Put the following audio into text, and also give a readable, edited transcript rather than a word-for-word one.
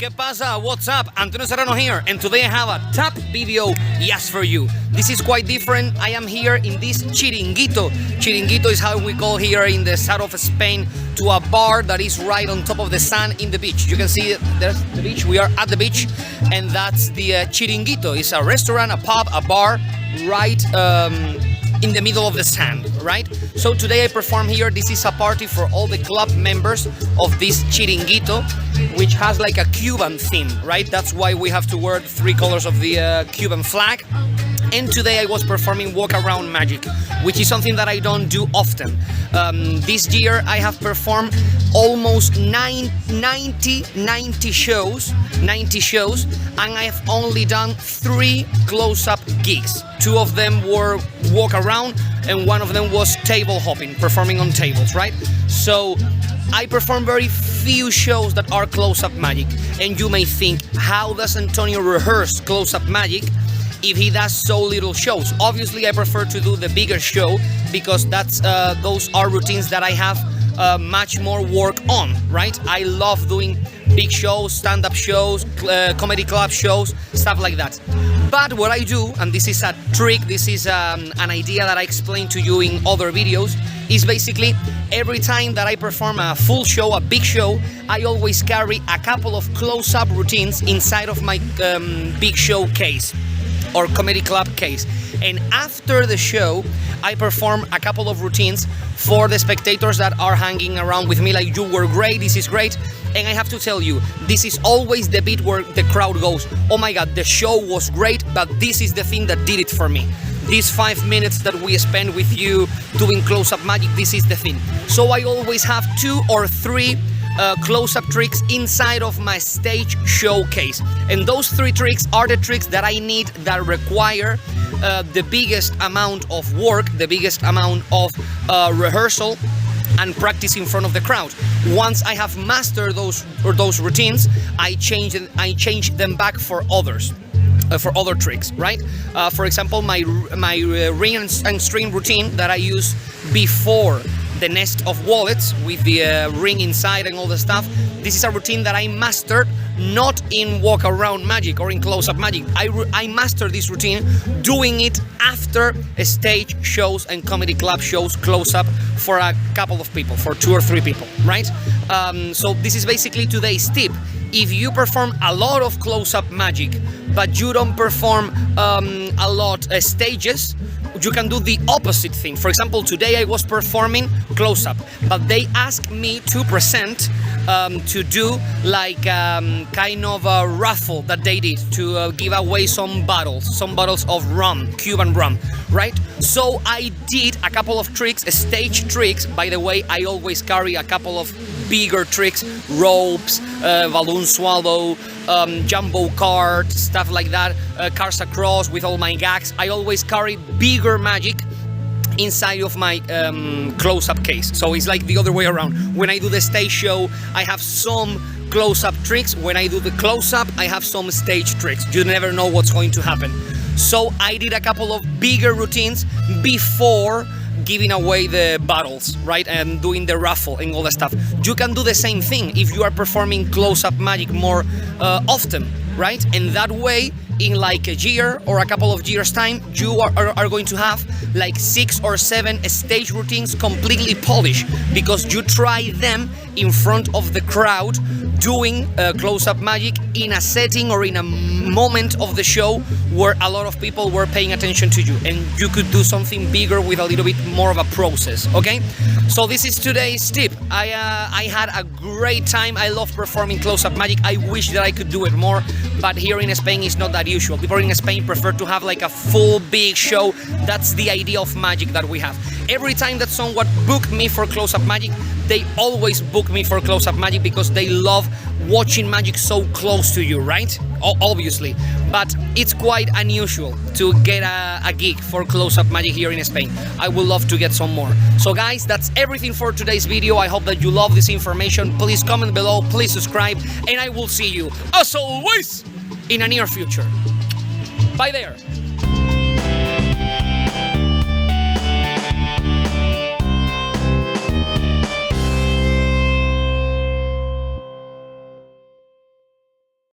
¿Qué pasa? What's up? Antonio Serrano here, and today I have a top video just for you. This is quite different. I am here in this chiringuito. Chiringuito is how we call here in the south of Spain to a bar that is right on top of the sand in the beach. You can see there's the beach. We are at the beach, and that's the chiringuito. It's a restaurant, a pub, a bar, right in the middle of the sand, right? So today I perform here. This is a party for all the club members of this chiringuito, which has like a Cuban theme, right? That's why we have to wear the three colors of the Cuban flag. And today I was performing walk around magic, which is something that I don't do often. This year I have performed almost 90 shows, and I have only done 3 close-up gigs. 2 of them were walk around, and 1 of them was table hopping, performing on tables, right? So I perform very few shows that are close-up magic, and you may think, how does Antonio rehearse close-up magic if he does so little shows? Obviously, I prefer to do the bigger show because those are routines that I have much more work on, right? I love doing big shows, stand-up shows, comedy club shows, stuff like that. But what I do, and this is a trick, this is an idea that I explained to you in other videos, is basically every time that I perform a full show, a big show, I always carry a couple of close-up routines inside of my big show case or comedy club case. And after the show, I perform a couple of routines for the spectators that are hanging around with me, like, you were great, this is great. And I have to tell you, this is always the bit where the crowd goes, oh my god, the show was great, but this is the thing that did it for me. These 5 minutes that we spend with you doing close-up magic, this is the thing. So I always have 2 or 3 close-up tricks inside of my stage showcase. And those 3 tricks are the tricks that I need, that require the biggest amount of work, the biggest amount of rehearsal and practice in front of the crowd. Once I have mastered those routines, I change them back for others. For other tricks, right? For example, my ring and string routine that I use before the nest of wallets with the ring inside and all the stuff. This is a routine that I mastered not in walk around magic or in close-up magic. I mastered this routine doing it after stage shows and comedy club shows close-up for a couple of people, for 2 or 3 people, right? So this is basically today's tip. If you perform a lot of close-up magic, but you don't perform a lot stages, you can do the opposite thing. For example, today I was performing close-up, but they asked me to present, to do like kind of a raffle that they did to give away some bottles of rum, Cuban rum, right? So I did a couple of tricks, stage tricks. By the way, I always carry a couple of bigger tricks, ropes, balloon swallow, jumbo card, stuff like that, cars across with all my gags. I always carry bigger magic inside of my close-up case. So it's like the other way around. When I do the stage show, I have some close-up tricks. When I do the close-up, I have some stage tricks. You never know what's going to happen. So I did a couple of bigger routines before giving away the bottles, right, and doing the raffle and all that stuff. You can do the same thing if you are performing close-up magic more often, right? And that way, in like a year or a couple of years time, you are going to have like 6 or 7 stage routines completely polished, because you try them in front of the crowd doing close-up magic in a setting or in a moment of the show where a lot of people were paying attention to you, and you could do something bigger with a little bit more of a process, okay? So this is today's tip. I had a great time. I love performing close-up magic. I wish that I could do it more, but here in Spain it's not that usual. People in Spain prefer to have like a full big show. That's the idea of magic that we have. Every time that someone book me for close-up magic, they always book me for close-up magic because they love watching magic so close to you, right? Obviously, but it's quite unusual to get a gig for close-up magic here in Spain. I would love to get some more. So guys, that's everything for today's video. I hope that you love this information. Please comment below, please subscribe, and I will see you, as always, in a near future. Bye there.